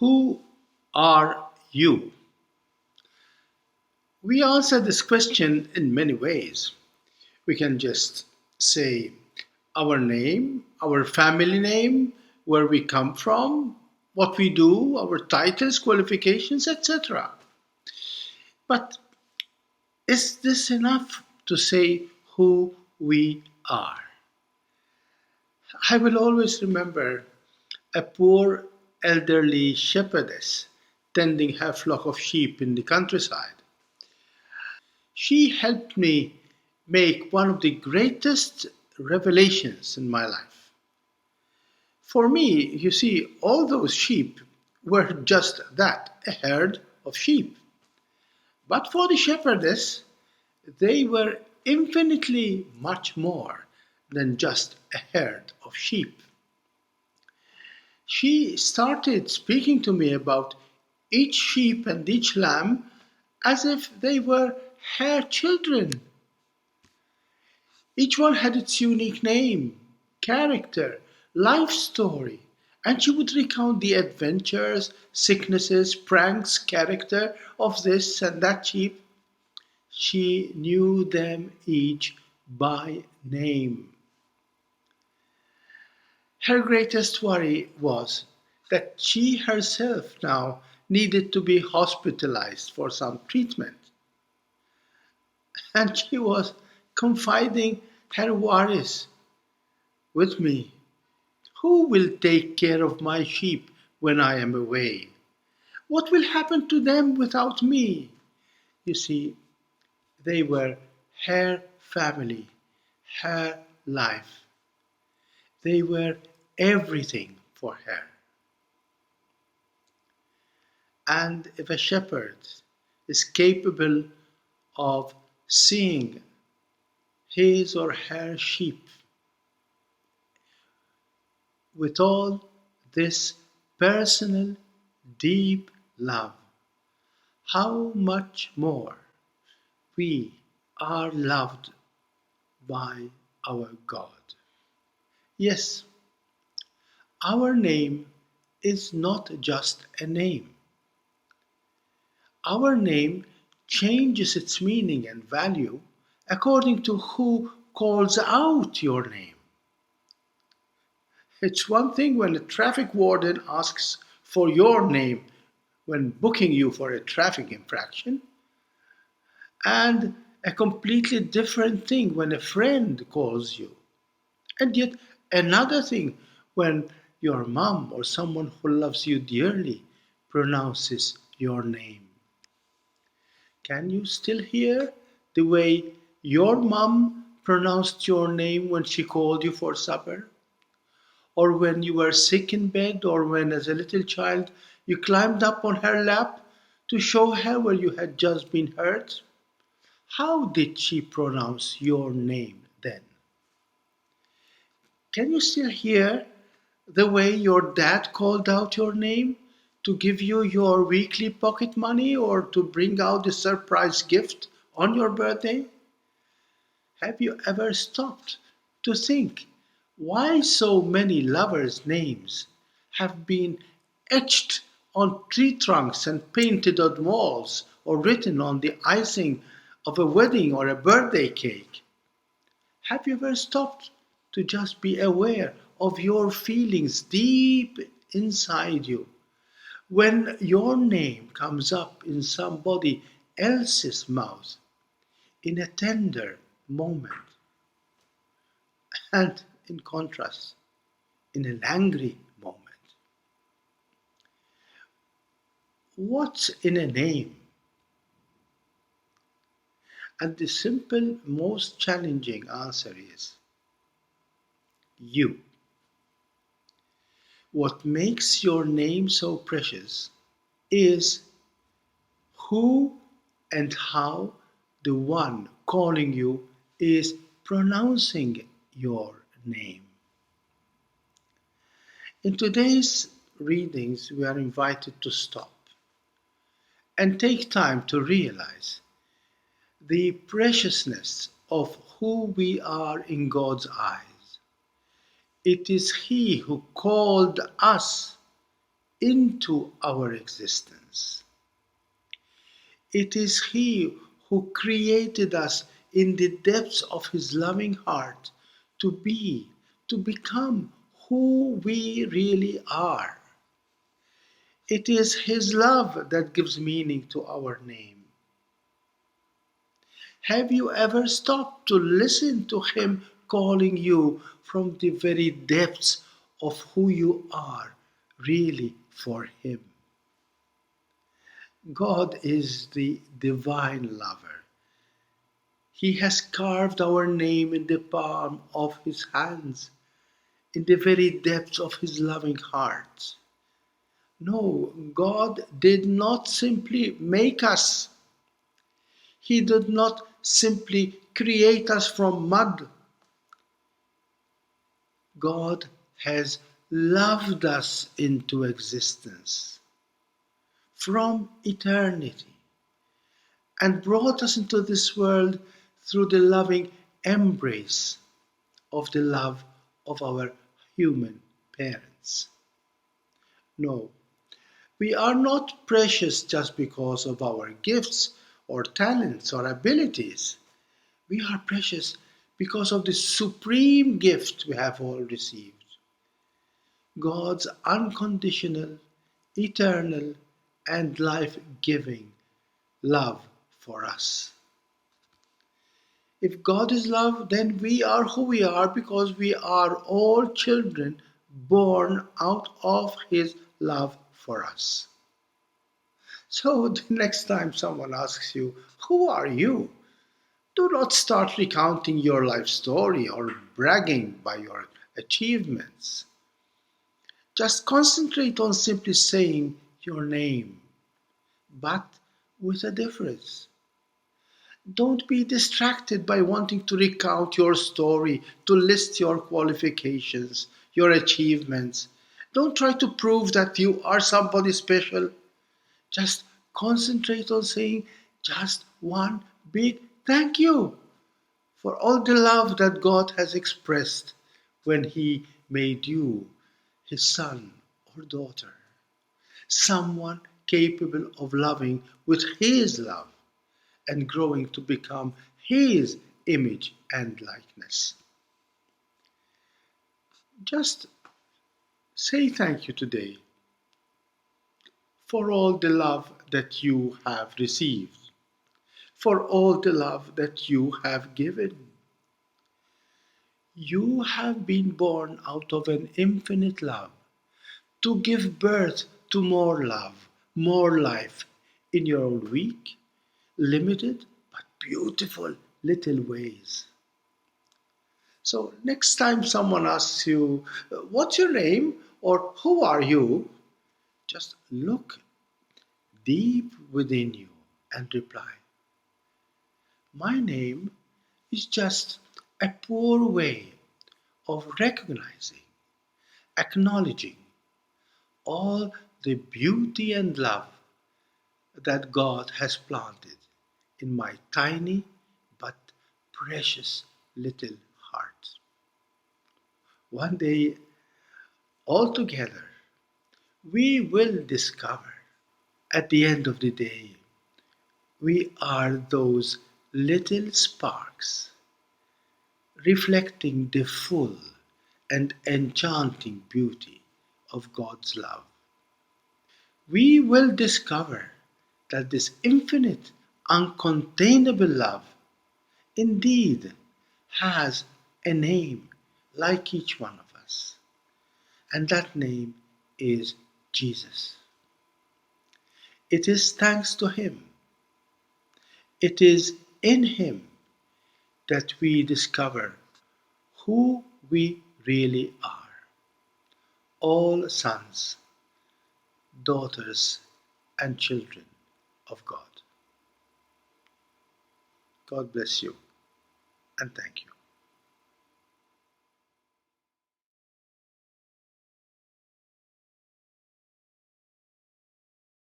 Who are you? We answer this question in many ways. We can just say our name, our family name, where we come from, what we do, our titles, qualifications, etc. But is this enough to say who we are? I will always remember a poor elderly shepherdess tending her flock of sheep in the countryside. She helped me make one of the greatest revelations in my life. For me, you see, all those sheep were just that, a herd of sheep. But for the shepherdess, they were infinitely much more than just a herd of sheep. She started speaking to me about each sheep and each lamb as if they were her children. Each one had its unique name, character, life story, and she would recount the adventures, sicknesses, pranks, character of this and that sheep. She knew them each by name. Her greatest worry was that she herself now needed to be hospitalized for some treatment. And she was confiding her worries with me. Who will take care of my sheep when I am away? What will happen to them without me? You see, they were her family, her life. They were everything for her. And if a shepherd is capable of seeing his or her sheep with all this personal, deep love, how much more we are loved by our God. Yes, our name is not just a name. Our name changes its meaning and value according to who calls out your name. It's one thing when a traffic warden asks for your name when booking you for a traffic infraction, and a completely different thing when a friend calls you. And yet, another thing when your mom or someone who loves you dearly pronounces your name. Can you still hear the way your mom pronounced your name when she called you for supper? Or when you were sick in bed, or when as a little child you climbed up on her lap to show her where you had just been hurt? How did she pronounce your name then? Can you still hear the way your dad called out your name to give you your weekly pocket money or to bring out a surprise gift on your birthday? Have you ever stopped to think why so many lovers' names have been etched on tree trunks and painted on walls or written on the icing of a wedding or a birthday cake? Have you ever stopped to just be aware of your feelings deep inside you when your name comes up in somebody else's mouth in a tender moment, and in contrast, in an angry moment? What's in a name? And the simple, most challenging answer is you. What makes your name so precious is who and how the one calling you is pronouncing your name. In today's readings, we are invited to stop and take time to realize the preciousness of who we are in God's eyes. It is He who called us into our existence. It is He who created us in the depths of His loving heart to be, to become who we really are. It is His love that gives meaning to our name. Have you ever stopped to listen to Him calling you from the very depths of who you are really for Him? God is the divine lover. He has carved our name in the palm of His hands, in the very depths of His loving heart. No, God did not simply make us. He did not simply create us from mud. God has loved us into existence from eternity and brought us into this world through the loving embrace of the love of our human parents. No, we are not precious just because of our gifts or talents or abilities. We are precious because of the supreme gift we have all received, God's unconditional, eternal, and life giving love for us. If God is love, then we are who we are because we are all children born out of His love for us. So the next time someone asks you, "Who are you?" do not start recounting your life story or bragging by your achievements. Just concentrate on simply saying your name, but with a difference. Don't be distracted by wanting to recount your story, to list your qualifications, your achievements. Don't try to prove that you are somebody special. Just concentrate on saying just one big thank you for all the love that God has expressed when He made you His son or daughter, someone capable of loving with His love and growing to become His image and likeness. Just say thank you today for all the love that you have received, for all the love that you have given. You have been born out of an infinite love to give birth to more love, more life in your own weak, limited, but beautiful little ways. So, next time someone asks you, "What's your name?" or "Who are you?" just look deep within you and reply, "My name is just a poor way of recognizing, acknowledging all the beauty and love that God has planted in my tiny but precious little heart." One day, all together, we will discover at the end of the day, we are those little sparks reflecting the full and enchanting beauty of God's love. We will discover that this infinite, uncontainable love indeed has a name like each one of us, and that name is Jesus. It is thanks to Him, it is in Him that we discover who we really are, all sons, daughters, and children of God. God bless you and thank you.